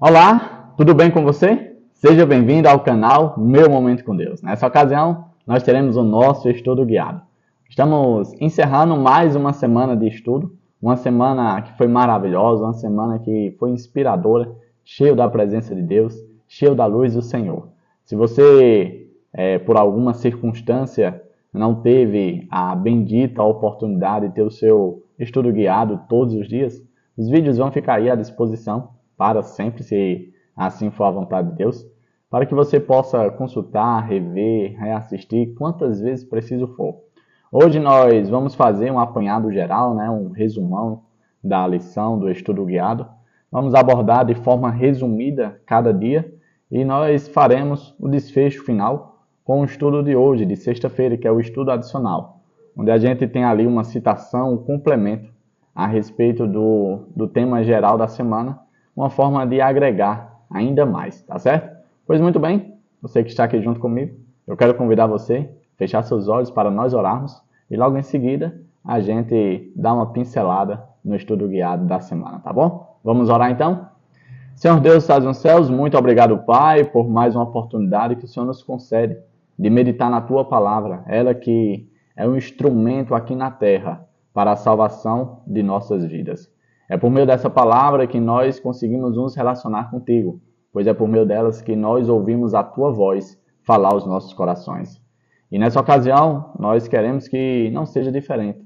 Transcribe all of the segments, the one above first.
Olá, tudo bem com você? Seja bem-vindo ao canal Meu Momento com Deus. Nessa ocasião, nós teremos o nosso estudo guiado. Estamos encerrando mais uma semana de estudo, uma semana que foi maravilhosa, uma semana que foi inspiradora, cheio da presença de Deus, cheio da luz do Senhor. Se você, por alguma circunstância, não teve a bendita oportunidade de ter o seu estudo guiado todos os dias, os vídeos vão ficar aí à disposição para sempre, se assim for a vontade de Deus, para que você possa consultar, rever, reassistir quantas vezes preciso for. Hoje nós vamos fazer um apanhado geral, um resumão da lição do estudo guiado. Vamos abordar de forma resumida cada dia e nós faremos o desfecho final com o estudo de hoje, de sexta-feira, que é o estudo adicional, onde a gente tem ali uma citação, um complemento a respeito do tema geral da semana, uma forma de agregar ainda mais, tá certo? Pois muito bem, você que está aqui junto comigo, eu quero convidar você a fechar seus olhos para nós orarmos e logo em seguida a gente dá uma pincelada no estudo guiado da semana, tá bom? Vamos orar então? Senhor Deus que estás nos céus, muito obrigado, Pai, por mais uma oportunidade que o Senhor nos concede de meditar na Tua palavra, ela que é um instrumento aqui na terra para a salvação de nossas vidas. É por meio dessa palavra que nós conseguimos nos relacionar contigo, pois é por meio delas que nós ouvimos a Tua voz falar aos nossos corações. E nessa ocasião, nós queremos que não seja diferente.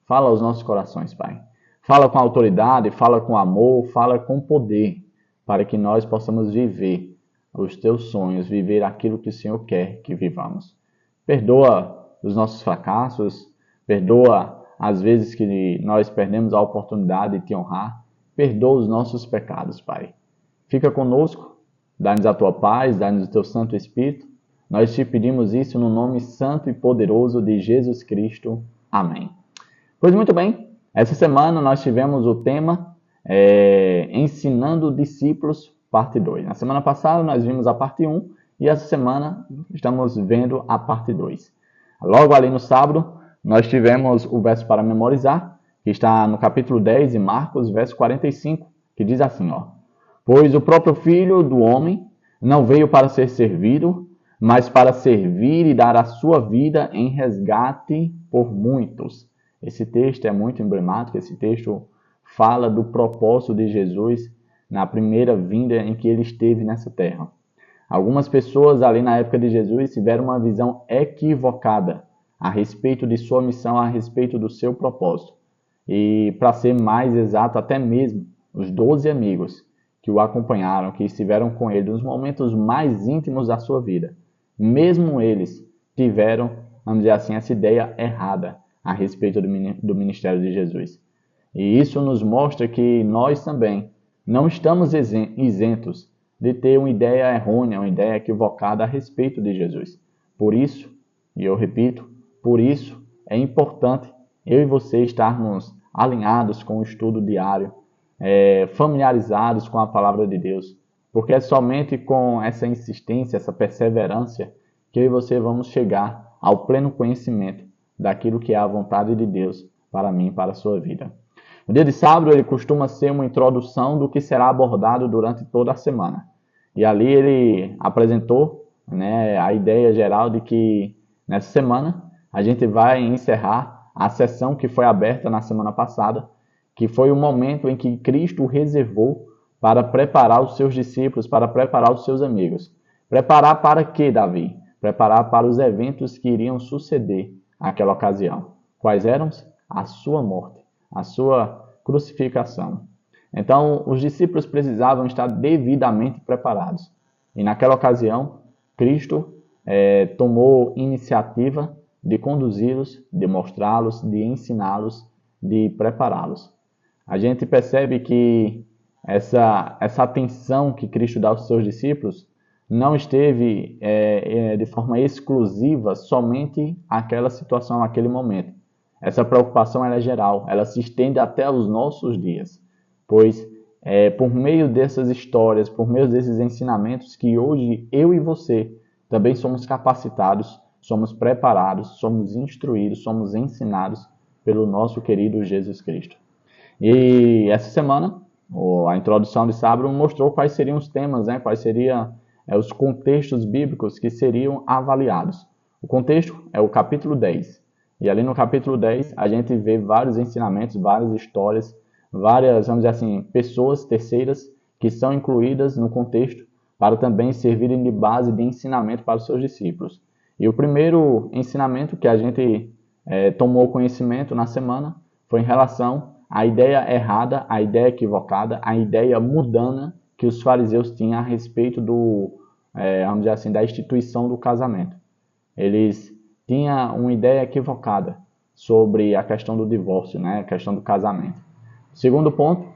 Fala aos nossos corações, Pai. Fala com autoridade, fala com amor, fala com poder, para que nós possamos viver os Teus sonhos, viver aquilo que o Senhor quer que vivamos. Perdoa os nossos fracassos, perdoa as vezes que nós perdemos a oportunidade de Te honrar, perdoa os nossos pecados, Pai. Fica conosco, dá-nos a Tua paz, dá-nos o Teu Santo Espírito. Nós Te pedimos isso no nome santo e poderoso de Jesus Cristo. Amém. Pois muito bem, essa semana nós tivemos o tema Ensinando Discípulos, parte 2. Na semana passada nós vimos a parte 1 e essa semana estamos vendo a parte 2. Logo ali no sábado, nós tivemos o verso para memorizar, que está no capítulo 10 de Marcos, verso 45, que diz assim, Pois o próprio Filho do Homem não veio para ser servido, mas para servir e dar a sua vida em resgate por muitos. Esse texto é muito emblemático, esse texto fala do propósito de Jesus na primeira vinda em que ele esteve nessa terra. Algumas pessoas ali na época de Jesus tiveram uma visão equivocada a respeito de sua missão, a respeito do seu propósito. E, para ser mais exato, até mesmo os 12 amigos que o acompanharam, que estiveram com ele nos momentos mais íntimos da sua vida, mesmo eles tiveram, vamos dizer assim, essa ideia errada a respeito do ministério de Jesus. E isso nos mostra que nós também não estamos isentos de ter uma ideia errônea, uma ideia equivocada a respeito de Jesus. Por isso, e eu repito, por isso é importante eu e você estarmos alinhados com o estudo diário, familiarizados com a palavra de Deus, porque é somente com essa insistência, essa perseverança, que eu e você vamos chegar ao pleno conhecimento daquilo que é a vontade de Deus para mim e para a sua vida. O dia de sábado ele costuma ser uma introdução do que será abordado durante toda a semana. E ali ele apresentou a ideia geral de que nessa semana a gente vai encerrar a sessão que foi aberta na semana passada, que foi o momento em que Cristo reservou para preparar os seus discípulos, para preparar os seus amigos. Preparar para quê, Davi? Preparar para os eventos que iriam suceder àquela ocasião. Quais eram? A sua morte, a sua crucificação. Então, os discípulos precisavam estar devidamente preparados. E naquela ocasião, Cristo tomou iniciativa de conduzi-los, de mostrá-los, de ensiná-los, de prepará-los. A gente percebe que essa atenção que Cristo dá aos seus discípulos não esteve de forma exclusiva somente àquela situação, àquele momento. Essa preocupação é geral, ela se estende até os nossos dias, pois por meio dessas histórias, por meio desses ensinamentos que hoje eu e você também somos capacitados, somos preparados, somos instruídos, somos ensinados pelo nosso querido Jesus Cristo. E essa semana A introdução de sábado mostrou quais seriam os temas, né? Quais seriam os contextos bíblicos que seriam avaliados. O contexto é o capítulo 10. E ali no capítulo 10 a gente vê vários ensinamentos, várias histórias, várias, vamos dizer assim, pessoas terceiras que são incluídas no contexto para também servirem de base de ensinamento para os seus discípulos. E o primeiro ensinamento que a gente tomou conhecimento na semana foi em relação à ideia errada, à ideia equivocada, à ideia mundana que os fariseus tinham a respeito vamos dizer assim, da instituição do casamento. Eles tinham uma ideia equivocada sobre a questão do divórcio, né? A questão do casamento. O segundo ponto,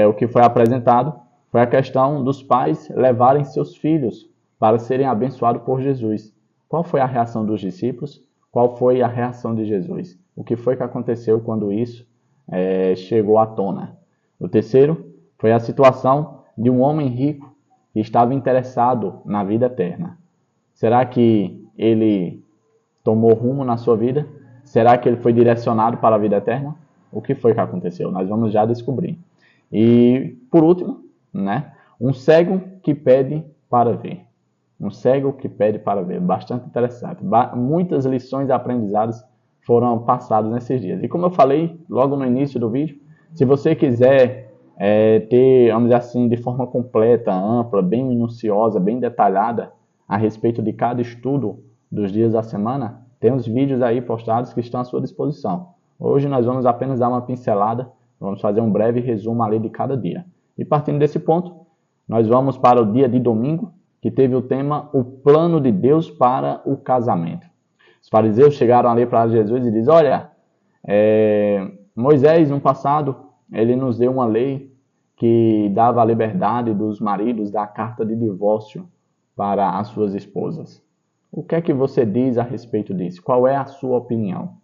o que foi apresentado, foi a questão dos pais levarem seus filhos para serem abençoados por Jesus. Qual foi a reação dos discípulos? Qual foi a reação de Jesus? O que foi que aconteceu quando isso chegou à tona? O terceiro foi a situação de um homem rico que estava interessado na vida eterna. Será que ele tomou rumo na sua vida? Será que ele foi direcionado para a vida eterna? O que foi que aconteceu? Nós vamos já descobrir. E, por último, né, um cego que pede para ver. Um cego que pede para ver. Bastante interessante. Muitas lições aprendizadas foram passadas nesses dias. E como eu falei logo no início do vídeo, se você quiser ter, vamos dizer assim, de forma completa, ampla, bem minuciosa, bem detalhada, a respeito de cada estudo dos dias da semana, tem uns vídeos aí postados que estão à sua disposição. Hoje nós vamos apenas dar uma pincelada, vamos fazer um breve resumo ali de cada dia. E partindo desse ponto, nós vamos para o dia de domingo, que teve o tema O Plano de Deus para o Casamento. Os fariseus chegaram ali para Jesus e dizem, olha, Moisés no passado, ele nos deu uma lei que dava a liberdade dos maridos da carta de divórcio para as suas esposas. O que é que você diz a respeito disso? Qual é a sua opinião?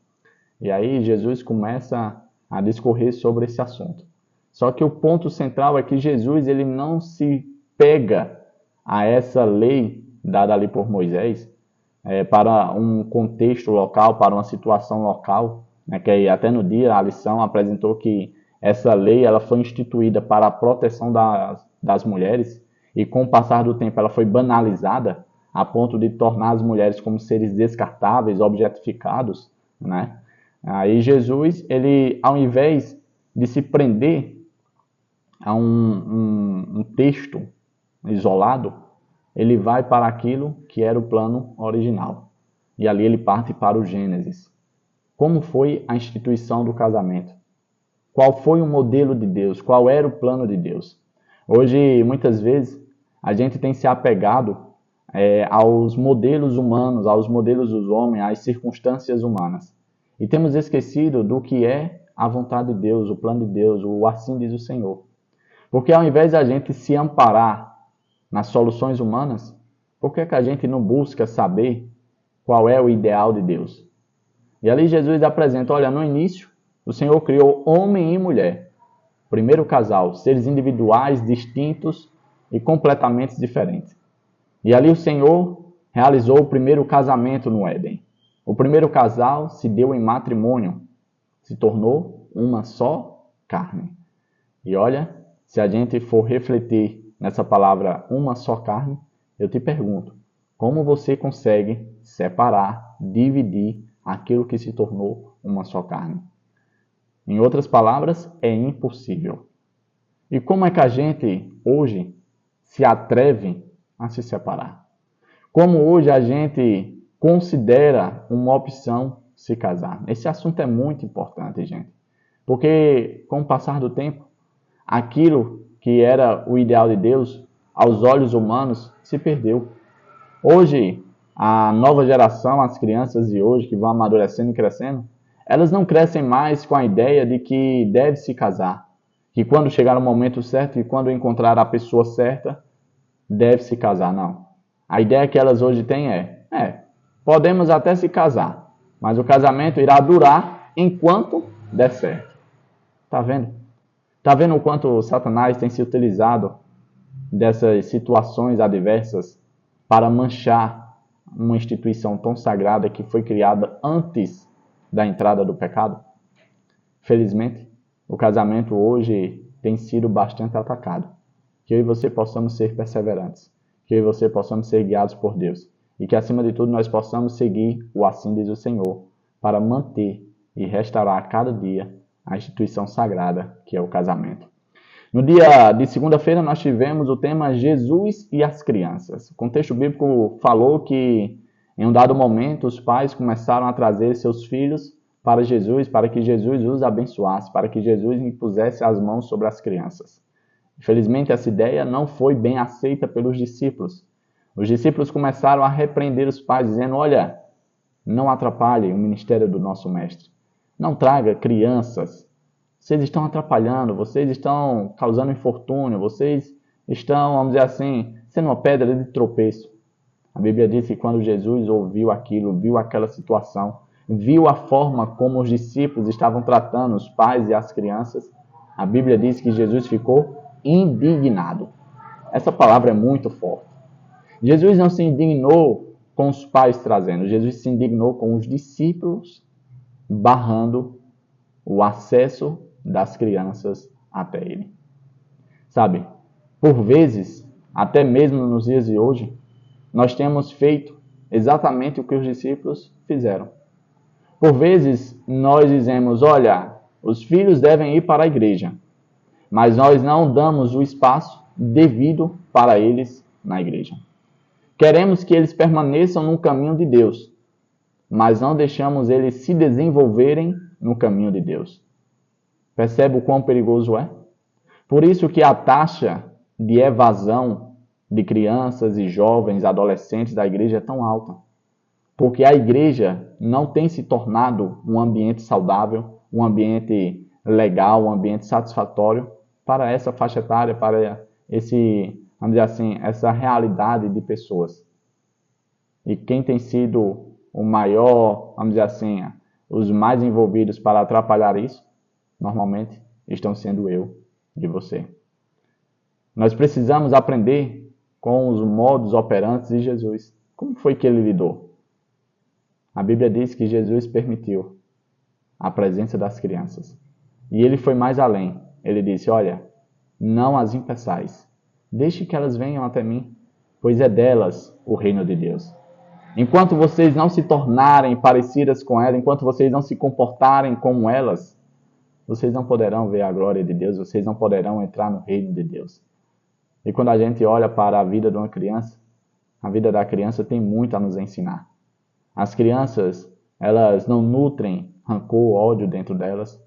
E aí Jesus começa a discorrer sobre esse assunto. Só que o ponto central é que Jesus ele não se pega a essa lei dada ali por Moisés para um contexto local, para uma situação local, né, que até no dia a lição apresentou que essa lei ela foi instituída para a proteção das mulheres e com o passar do tempo ela foi banalizada a ponto de tornar as mulheres como seres descartáveis, objetificados, né? Aí Jesus, ele, ao invés de se prender a um texto isolado, ele vai para aquilo que era o plano original. E ali ele parte para o Gênesis. Como foi a instituição do casamento? Qual foi o modelo de Deus? Qual era o plano de Deus? Hoje, muitas vezes, a gente tem se apegado aos modelos humanos, aos modelos dos homens, às circunstâncias humanas. E temos esquecido do que é a vontade de Deus, o plano de Deus, o assim diz o Senhor. Porque ao invés de a gente se amparar nas soluções humanas, por que a gente não busca saber qual é o ideal de Deus? E ali Jesus apresenta, olha, no início, o Senhor criou homem e mulher. Primeiro casal, seres individuais, distintos e completamente diferentes. E ali o Senhor realizou o primeiro casamento no Éden. O primeiro casal se deu em matrimônio, se tornou uma só carne. E olha, se a gente for refletir nessa palavra uma só carne, eu te pergunto, como você consegue separar, dividir aquilo que se tornou uma só carne? Em outras palavras, é impossível. E como é que a gente hoje se atreve a se separar? Como hoje a gente considera uma opção se casar? Esse assunto é muito importante, gente. Porque com o passar do tempo, aquilo que era o ideal de Deus, aos olhos humanos, se perdeu. Hoje, a nova geração, as crianças de hoje que vão amadurecendo e crescendo, elas não crescem mais com a ideia de que deve se casar. Que quando chegar o momento certo e quando encontrar a pessoa certa, deve se casar. Não. A ideia que elas hoje têm podemos até se casar, mas o casamento irá durar enquanto der certo. Tá vendo? Tá vendo o quanto Satanás tem se utilizado dessas situações adversas para manchar uma instituição tão sagrada que foi criada antes da entrada do pecado? Felizmente, o casamento hoje tem sido bastante atacado. Que eu e você possamos ser perseverantes. Que eu e você possamos ser guiados por Deus. E que, acima de tudo, nós possamos seguir o assim diz o Senhor, para manter e restaurar a cada dia a instituição sagrada, que é o casamento. No dia de segunda-feira, nós tivemos o tema Jesus e as crianças. O contexto bíblico falou que, em um dado momento, os pais começaram a trazer seus filhos para Jesus, para que Jesus os abençoasse, para que Jesus impusesse as mãos sobre as crianças. Infelizmente, essa ideia não foi bem aceita pelos discípulos. Os discípulos começaram a repreender os pais, dizendo: olha, não atrapalhe o ministério do nosso mestre. Não traga crianças. Vocês estão atrapalhando, vocês estão causando infortúnio, vocês estão, vamos dizer assim, sendo uma pedra de tropeço. A Bíblia diz que quando Jesus ouviu aquilo, viu aquela situação, viu a forma como os discípulos estavam tratando os pais e as crianças, a Bíblia diz que Jesus ficou indignado. Essa palavra é muito forte. Jesus não se indignou com os pais trazendo, Jesus se indignou com os discípulos barrando o acesso das crianças até ele. Sabe, por vezes, até mesmo nos dias de hoje, nós temos feito exatamente o que os discípulos fizeram. Por vezes, nós dizemos: olha, os filhos devem ir para a igreja, mas nós não damos o espaço devido para eles na igreja. Queremos que eles permaneçam no caminho de Deus, mas não deixamos eles se desenvolverem no caminho de Deus. Percebe o quão perigoso é? Por isso que a taxa de evasão de crianças e jovens, adolescentes da igreja é tão alta. Porque a igreja não tem se tornado um ambiente saudável, um ambiente legal, um ambiente satisfatório para essa faixa etária, para esse, vamos dizer assim, essa realidade de pessoas. E quem tem sido o maior, vamos dizer assim, os mais envolvidos para atrapalhar isso, normalmente estão sendo eu e você. Nós precisamos aprender com os modos operantes de Jesus. Como foi que ele lidou? A Bíblia diz que Jesus permitiu a presença das crianças. E ele foi mais além. Ele disse: olha, não as impeçais. Deixe que elas venham até mim, pois é delas o reino de Deus. Enquanto vocês não se tornarem parecidas com elas, enquanto vocês não se comportarem como elas, vocês não poderão ver a glória de Deus, vocês não poderão entrar no reino de Deus. E quando a gente olha para a vida de uma criança, a vida da criança tem muito a nos ensinar. As crianças, elas não nutrem rancor, ódio dentro delas.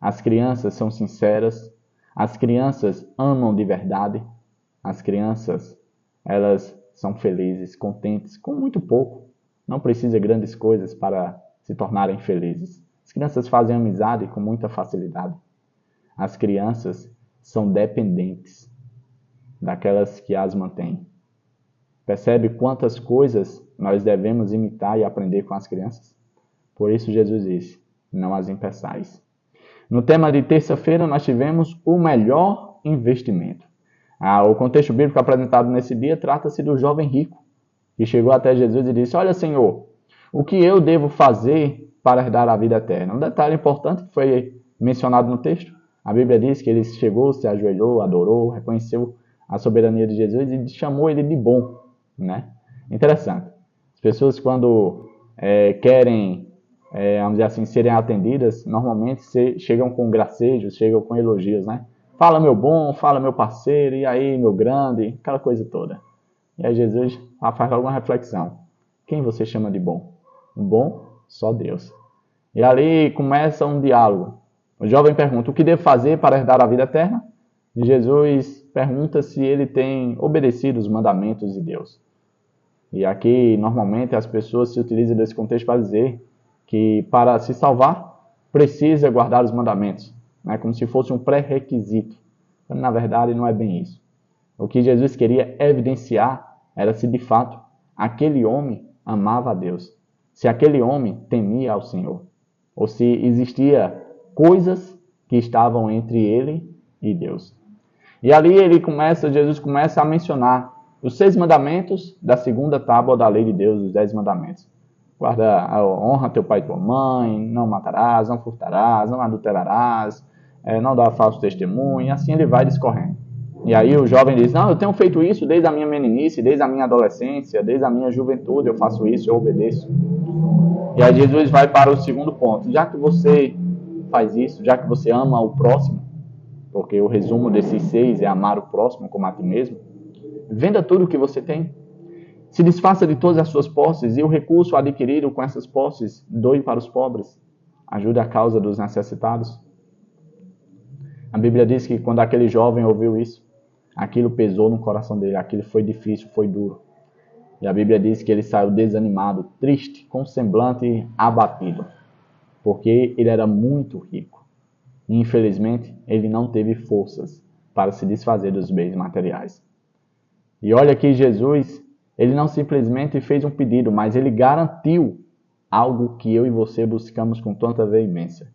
As crianças são sinceras. As crianças amam de verdade. As crianças, elas são felizes, contentes, com muito pouco. Não precisa de grandes coisas para se tornarem felizes. As crianças fazem amizade com muita facilidade. As crianças são dependentes daquelas que as mantêm. Percebe quantas coisas nós devemos imitar e aprender com as crianças? Por isso Jesus disse: não as impeçais. No tema de terça-feira nós tivemos o melhor investimento. O contexto bíblico apresentado nesse dia trata-se do jovem rico, que chegou até Jesus e disse: olha, Senhor, o que eu devo fazer para herdar a vida eterna? Um detalhe importante que foi mencionado no texto. A Bíblia diz que ele chegou, se ajoelhou, adorou, reconheceu a soberania de Jesus e chamou ele de bom. Né? Interessante. As pessoas, quando querem, vamos dizer assim, serem atendidas, normalmente chegam com gracejos, chegam com elogios, né? Fala meu bom, fala meu parceiro, e aí meu grande, aquela coisa toda. E aí Jesus faz alguma reflexão. Quem você chama de bom? O bom? Só Deus. E ali começa um diálogo. O jovem pergunta: o que devo fazer para herdar a vida eterna? E Jesus pergunta se ele tem obedecido os mandamentos de Deus. E aqui, normalmente, as pessoas se utilizam desse contexto para dizer que para se salvar, precisa guardar os mandamentos. Né? Como se fosse um pré-requisito. Na verdade, não é bem isso. O que Jesus queria evidenciar era se, de fato, aquele homem amava a Deus. Se aquele homem temia ao Senhor. Ou se existia coisas que estavam entre ele e Deus. E ali Jesus começa a mencionar os 6 mandamentos da segunda tábua da lei de Deus, os 10 mandamentos. Honra teu pai e tua mãe, não matarás, não furtarás, não adulterarás, não dar falso testemunho, e assim ele vai discorrendo. E aí o jovem diz, não, eu tenho feito isso desde a minha meninice, desde a minha adolescência, desde a minha juventude, eu faço isso, eu obedeço. E aí Jesus vai para o segundo ponto. Já que você faz isso, já que você ama o próximo, porque o resumo desses 6 é amar o próximo como a ti mesmo, venda tudo o que você tem. Se desfaça de todas as suas posses e o recurso adquirido com essas posses doe para os pobres. Ajude a causa dos necessitados. A Bíblia diz que quando aquele jovem ouviu isso, aquilo pesou no coração dele, aquilo foi difícil, foi duro. E a Bíblia diz que ele saiu desanimado, triste, com o semblante abatido, porque ele era muito rico. E, infelizmente, ele não teve forças para se desfazer dos bens materiais. E olha que Jesus, ele não simplesmente fez um pedido, mas ele garantiu algo que eu e você buscamos com tanta veemência.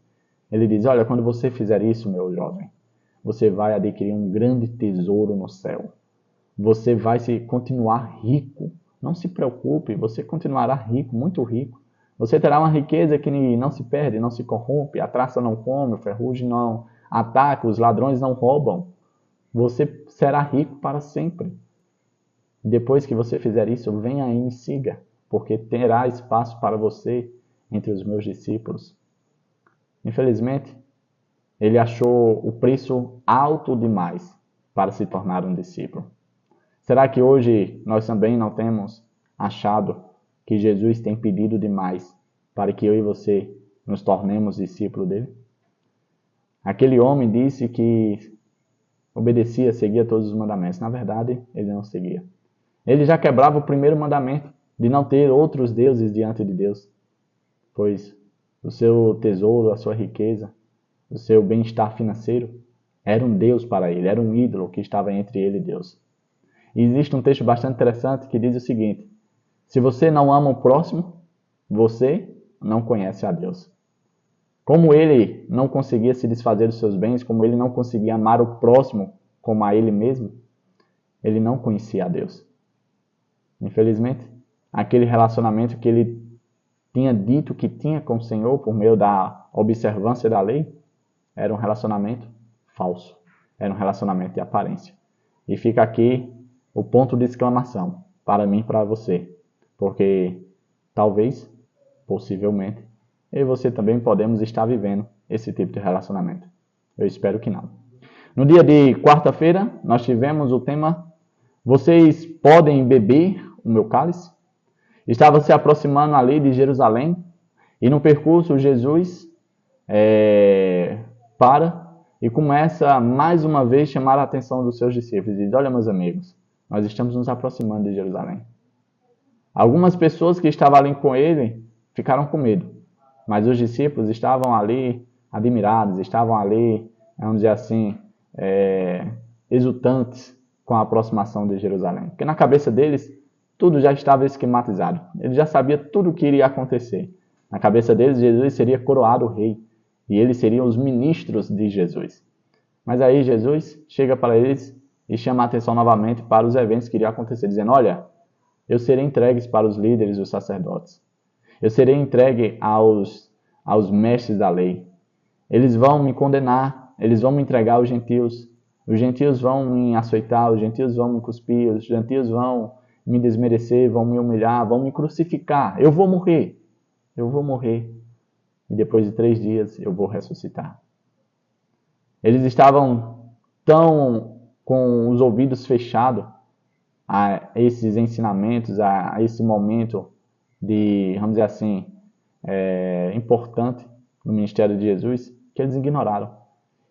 Ele diz, olha, quando você fizer isso, meu jovem, você vai adquirir um grande tesouro no céu. Você vai continuar rico. Não se preocupe, você continuará rico, muito rico. Você terá uma riqueza que não se perde, não se corrompe, a traça não come, o ferrugem não ataca, os ladrões não roubam. Você será rico para sempre. Depois que você fizer isso, venha aí e me siga, porque terá espaço para você entre os meus discípulos. Infelizmente, ele achou o preço alto demais para se tornar um discípulo. Será que hoje nós também não temos achado que Jesus tem pedido demais para que eu e você nos tornemos discípulos dele? Aquele homem disse que obedecia, seguia todos os mandamentos. Na verdade, ele não seguia. Ele já quebrava o primeiro mandamento de não ter outros deuses diante de Deus, pois o seu tesouro, a sua riqueza, o seu bem-estar financeiro era um Deus para ele, era um ídolo que estava entre ele e Deus. E existe um texto bastante interessante que diz o seguinte: se você não ama o próximo, você não conhece a Deus. Como ele não conseguia se desfazer dos seus bens, como ele não conseguia amar o próximo como a ele mesmo, ele não conhecia a Deus. Infelizmente, aquele relacionamento que ele tinha dito que tinha com o Senhor por meio da observância da lei, era um relacionamento falso, era um relacionamento de aparência. E fica aqui o ponto de exclamação para mim e para você, porque talvez, possivelmente, eu e você também podemos estar vivendo esse tipo de relacionamento. Eu espero que não. No dia de quarta-feira, nós tivemos o tema Vocês podem beber o meu cálice? Estava se aproximando ali de Jerusalém e no percurso Jesus para e começa mais uma vez a chamar a atenção dos seus discípulos. Diz, olha meus amigos, nós estamos nos aproximando de Jerusalém. Algumas pessoas que estavam ali com ele ficaram com medo, mas os discípulos estavam ali admirados, estavam ali, vamos dizer assim, exultantes com a aproximação de Jerusalém. Porque na cabeça deles, tudo já estava esquematizado. Eles já sabiam tudo o que iria acontecer. Na cabeça deles, Jesus seria coroado rei. E eles seriam os ministros de Jesus. Mas aí Jesus chega para eles e chama a atenção novamente para os eventos que iriam acontecer, dizendo, olha, eu serei entregue para os líderes, os sacerdotes. Eu serei entregue aos mestres da lei. Eles vão me condenar, eles vão me entregar aos gentios. Os gentios vão me açoitar, os gentios vão me cuspir, os gentios vão me desmerecer, vão me humilhar, vão me crucificar. Eu vou morrer. Eu vou morrer. E depois de 3 dias eu vou ressuscitar. Eles estavam tão com os ouvidos fechados a esses ensinamentos, a esse momento de, vamos dizer assim, importante no ministério de Jesus, que eles ignoraram.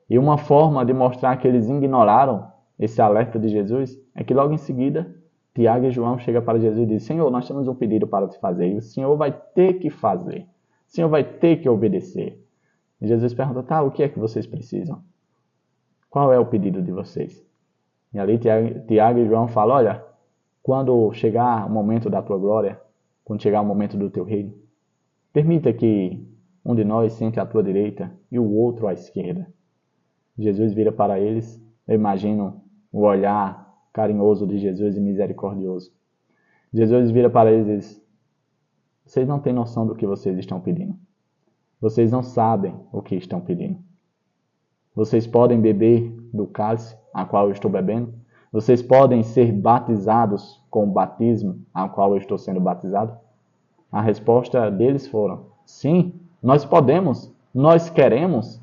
E uma forma de mostrar que eles ignoraram esse alerta de Jesus é que logo em seguida, Tiago e João chegam para Jesus e dizem, Senhor, nós temos um pedido para te fazer, e o Senhor vai ter que fazer. O Senhor vai ter que obedecer. E Jesus pergunta, tá, o que é que vocês precisam? Qual é o pedido de vocês? E ali Tiago e João falam, olha, quando chegar o momento da tua glória, quando chegar o momento do teu reino, permita que um de nós sente à tua direita e o outro à esquerda. Jesus vira para eles, eu imagino o olhar carinhoso de Jesus e misericordioso. Jesus vira para eles e diz, vocês não têm noção do que vocês estão pedindo. Vocês não sabem o que estão pedindo. Vocês podem beber do cálice a qual eu estou bebendo? Vocês podem ser batizados com o batismo a qual eu estou sendo batizado? A resposta deles foram: sim, nós podemos, nós queremos.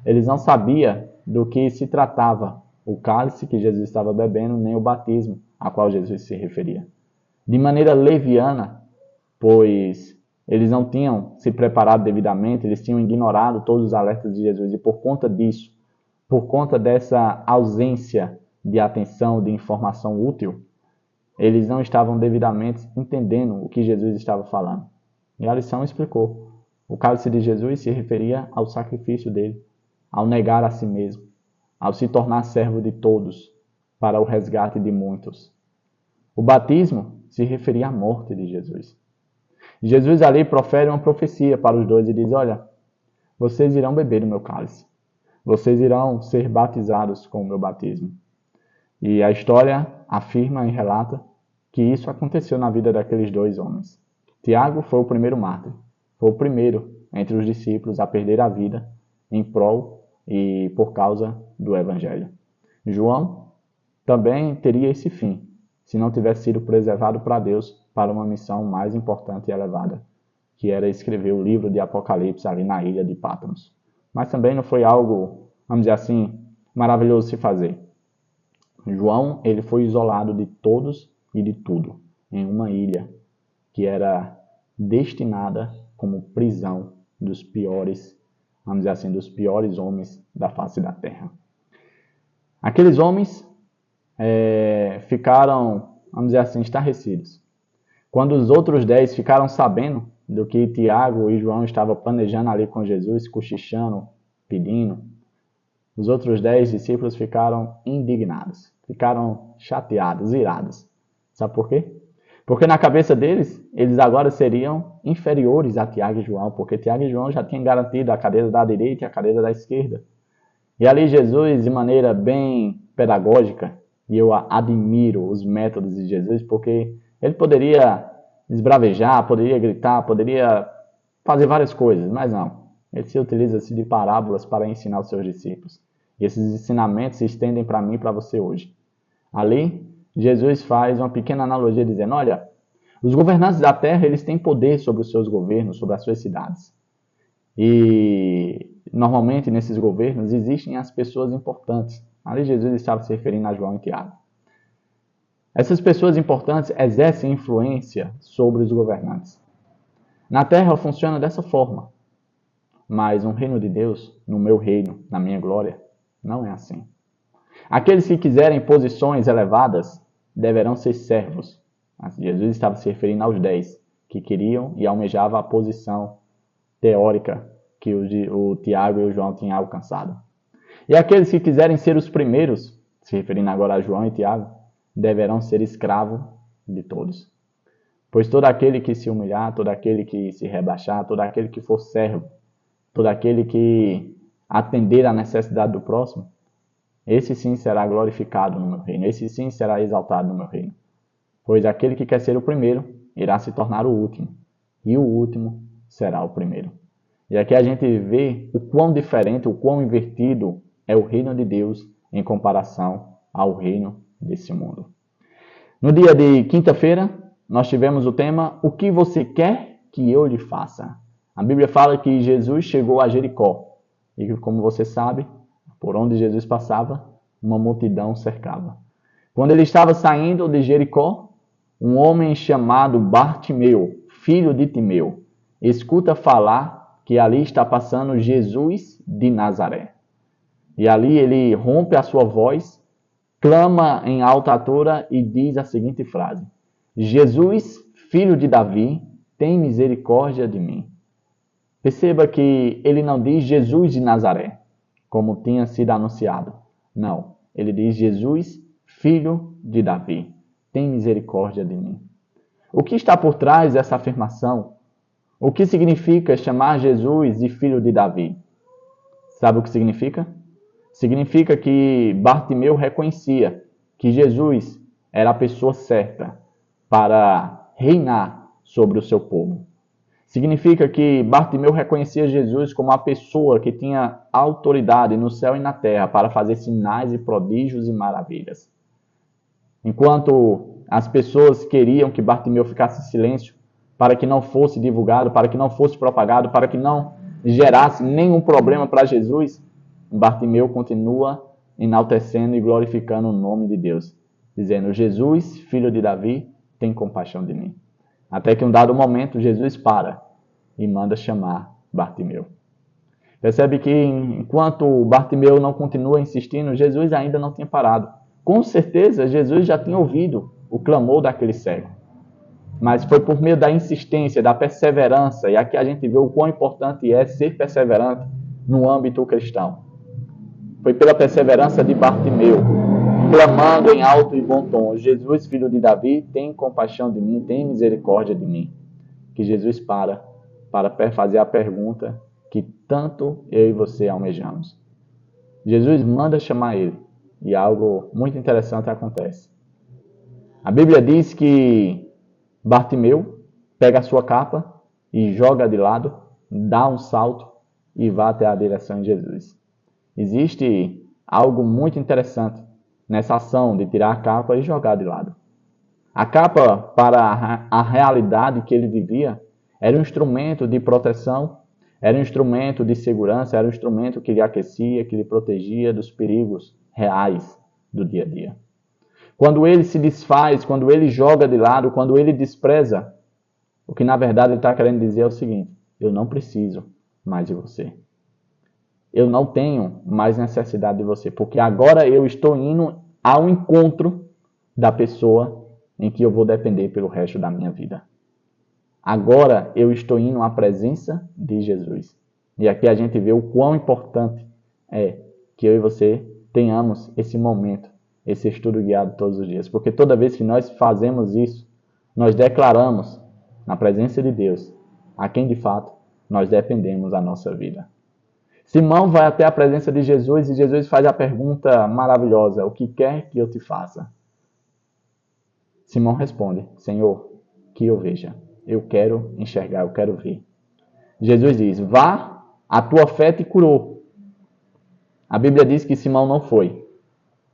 Eles não sabiam do que se tratava o cálice que Jesus estava bebendo, nem o batismo a qual Jesus se referia. De maneira leviana, pois eles não tinham se preparado devidamente, eles tinham ignorado todos os alertas de Jesus. E por conta disso, por conta dessa ausência de atenção, de informação útil, eles não estavam devidamente entendendo o que Jesus estava falando. E a lição explicou. O cálice de Jesus se referia ao sacrifício dele, ao negar a si mesmo, ao se tornar servo de todos, para o resgate de muitos. O batismo se referia à morte de Jesus. Jesus ali profere uma profecia para os dois e diz: olha, vocês irão beber o meu cálice. Vocês irão ser batizados com o meu batismo. E a história afirma e relata que isso aconteceu na vida daqueles dois homens. Tiago foi o primeiro mártir. Foi o primeiro entre os discípulos a perder a vida em prol e por causa do Evangelho. João também teria esse fim, se não tivesse sido preservado para Deus para uma missão mais importante e elevada, que era escrever o livro de Apocalipse ali na ilha de Patmos. Mas também não foi algo, vamos dizer assim, maravilhoso se fazer. João, ele foi isolado de todos e de tudo, em uma ilha que era destinada como prisão dos piores, vamos dizer assim, dos piores homens da face da terra. Aqueles homens ficaram, vamos dizer assim, estarrecidos. Quando os outros 10 ficaram sabendo do que Tiago e João estavam planejando ali com Jesus, cochichando, pedindo, os outros 10 discípulos ficaram indignados, ficaram chateados, irados. Sabe por quê? Porque na cabeça deles, eles agora seriam inferiores a Tiago e João, porque Tiago e João já tinham garantido a cadeira da direita e a cadeira da esquerda. E ali Jesus, de maneira bem pedagógica, e eu admiro os métodos de Jesus, porque ele poderia esbravejar, poderia gritar, poderia fazer várias coisas, mas não. Ele se utiliza de parábolas para ensinar os seus discípulos. E esses ensinamentos se estendem para mim e para você hoje. Ali, Jesus faz uma pequena analogia dizendo: olha, os governantes da terra, eles têm poder sobre os seus governos, sobre as suas cidades. E normalmente nesses governos existem as pessoas importantes. Ali Jesus estava se referindo a João e Tiago. Essas pessoas importantes exercem influência sobre os governantes. Na terra funciona dessa forma. Mas no reino de Deus, no meu reino, na minha glória, não é assim. Aqueles que quiserem posições elevadas deverão ser servos. Jesus estava se referindo aos 10 que queriam e almejavam a posição teórica que o Tiago e o João tinham alcançado. E aqueles que quiserem ser os primeiros, se referindo agora a João e Tiago, deverão ser escravos de todos. Pois todo aquele que se humilhar, todo aquele que se rebaixar, todo aquele que for servo, todo aquele que atender à necessidade do próximo, esse sim será glorificado no meu reino, esse sim será exaltado no meu reino. Pois aquele que quer ser o primeiro irá se tornar o último, e o último será o primeiro. E aqui a gente vê o quão diferente, o quão invertido é o reino de Deus em comparação ao reino desse mundo. No dia de quinta-feira, nós tivemos o tema: o que você quer que eu lhe faça? A Bíblia fala que Jesus chegou a Jericó. E como você sabe, por onde Jesus passava, uma multidão cercava. Quando ele estava saindo de Jericó, um homem chamado Bartimeu, filho de Timeu, escuta falar que ali está passando Jesus de Nazaré. E ali ele rompe a sua voz, clama em alta altura e diz a seguinte frase: Jesus, filho de Davi, tem misericórdia de mim. Perceba que ele não diz Jesus de Nazaré, como tinha sido anunciado. Não, ele diz Jesus, filho de Davi, tem misericórdia de mim. O que está por trás dessa afirmação? O que significa chamar Jesus de filho de Davi? Sabe o que significa? Significa que Bartimeu reconhecia que Jesus era a pessoa certa para reinar sobre o seu povo. Significa que Bartimeu reconhecia Jesus como a pessoa que tinha autoridade no céu e na terra para fazer sinais e prodígios e maravilhas. Enquanto as pessoas queriam que Bartimeu ficasse em silêncio, para que não fosse divulgado, para que não fosse propagado, para que não gerasse nenhum problema para Jesus, Bartimeu continua enaltecendo e glorificando o nome de Deus, dizendo: Jesus, filho de Davi, tem compaixão de mim. Até que um dado momento, Jesus para e manda chamar Bartimeu. Percebe que enquanto Bartimeu não continua insistindo, Jesus ainda não tinha parado. Com certeza, Jesus já tinha ouvido o clamor daquele cego. Mas foi por meio da insistência, da perseverança, e aqui a gente vê o quão importante é ser perseverante no âmbito cristão. Foi pela perseverança de Bartimeu, clamando em alto e bom tom: Jesus, filho de Davi, tem compaixão de mim, tem misericórdia de mim. Que Jesus para fazer a pergunta que tanto eu e você almejamos. Jesus manda chamar ele, e algo muito interessante acontece. A Bíblia diz que Bartimeu pega a sua capa e joga de lado, dá um salto e vai até a direção de Jesus. Existe algo muito interessante nessa ação de tirar a capa e jogar de lado. A capa, para a realidade que ele vivia, era um instrumento de proteção, era um instrumento de segurança, era um instrumento que lhe aquecia, que lhe protegia dos perigos reais do dia a dia. Quando ele se desfaz, quando ele joga de lado, quando ele despreza, o que na verdade ele está querendo dizer é o seguinte: eu não preciso mais de você. Eu não tenho mais necessidade de você, porque agora eu estou indo ao encontro da pessoa em que eu vou depender pelo resto da minha vida. Agora eu estou indo à presença de Jesus. E aqui a gente vê o quão importante é que eu e você tenhamos esse momento, esse estudo guiado todos os dias. Porque toda vez que nós fazemos isso, nós declaramos na presença de Deus a quem de fato nós dependemos a nossa vida. Simão vai até a presença de Jesus e Jesus faz a pergunta maravilhosa: o que quer que eu te faça? Simão responde: Senhor, que eu veja. Eu quero enxergar, eu quero ver. Jesus diz: vá, a tua fé te curou. A Bíblia diz que Simão não foi.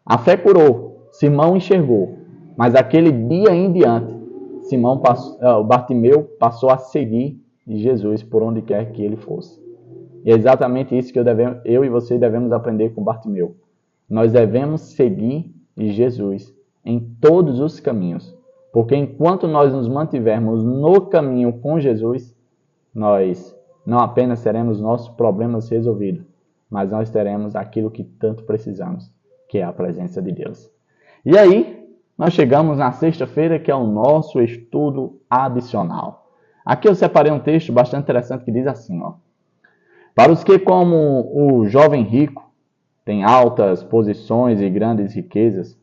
A fé curou, Simão enxergou. Mas aquele dia em diante, Bartimeu passou a seguir Jesus por onde quer que ele fosse. E é exatamente isso que eu e você devemos aprender com Bartimeu. Nós devemos seguir Jesus em todos os caminhos. Porque enquanto nós nos mantivermos no caminho com Jesus, nós não apenas teremos nossos problemas resolvidos, mas nós teremos aquilo que tanto precisamos, que é a presença de Deus. E aí, nós chegamos na sexta-feira, que é o nosso estudo adicional. Aqui eu separei um texto bastante interessante que diz assim, ó: para os que, como o jovem rico, têm altas posições e grandes riquezas,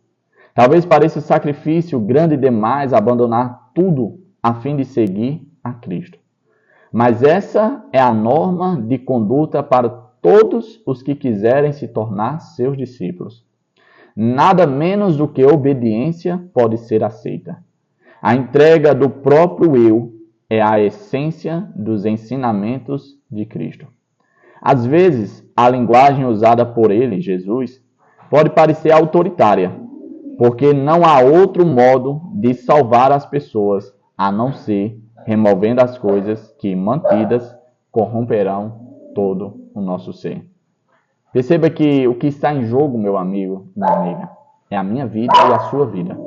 talvez pareça o sacrifício grande demais abandonar tudo a fim de seguir a Cristo. Mas essa é a norma de conduta para todos os que quiserem se tornar seus discípulos. Nada menos do que obediência pode ser aceita. A entrega do próprio eu é a essência dos ensinamentos de Cristo. Às vezes, a linguagem usada por ele, Jesus, pode parecer autoritária, porque não há outro modo de salvar as pessoas a não ser removendo as coisas que, mantidas, corromperão todo o nosso ser. Perceba que o que está em jogo, meu amigo, minha amiga, é a minha vida e a sua vida.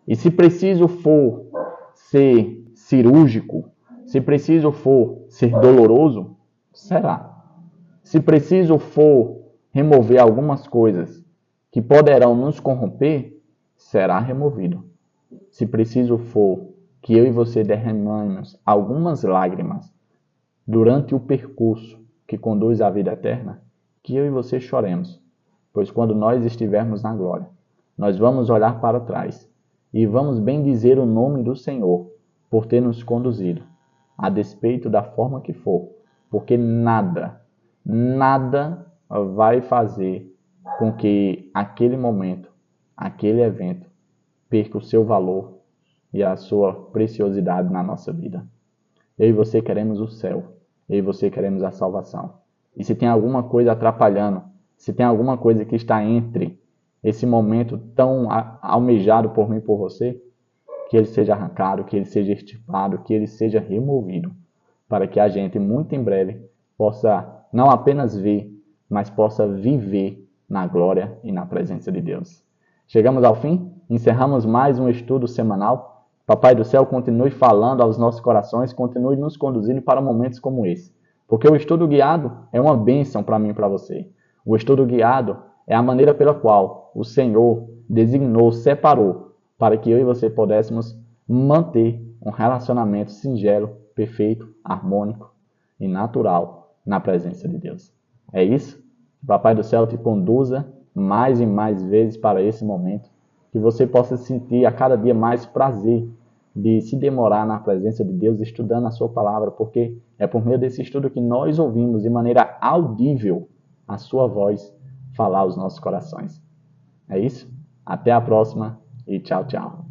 E se preciso for ser cirúrgico, se preciso for ser doloroso, será. Se preciso for remover algumas coisas que poderão nos corromper, será removido. Se preciso for que eu e você derramemos algumas lágrimas durante o percurso que conduz à vida eterna, que eu e você choremos, pois quando nós estivermos na glória, nós vamos olhar para trás e vamos bendizer o nome do Senhor por ter nos conduzido, a despeito da forma que for, porque nada vai fazer com que aquele momento, aquele evento, perca o seu valor e a sua preciosidade na nossa vida. Eu e você queremos o céu. Eu e você queremos a salvação. E se tem alguma coisa atrapalhando, se tem alguma coisa que está entre esse momento tão almejado por mim e por você, que ele seja arrancado, que ele seja extirpado, que ele seja removido, para que a gente, muito em breve, possa não apenas ver, mas possa viver na glória e na presença de Deus. Chegamos ao fim, encerramos mais um estudo semanal. Papai do céu, continue falando aos nossos corações, continue nos conduzindo para momentos como esse. Porque o estudo guiado é uma bênção para mim e para você. O estudo guiado é a maneira pela qual o Senhor designou, separou, para que eu e você pudéssemos manter um relacionamento singelo, perfeito, harmônico e natural na presença de Deus. É isso? Que o Papai do Céu te conduza mais e mais vezes para esse momento, que você possa sentir a cada dia mais prazer de se demorar na presença de Deus, estudando a sua palavra, porque é por meio desse estudo que nós ouvimos de maneira audível a sua voz falar aos nossos corações. É isso? Até a próxima e tchau, tchau.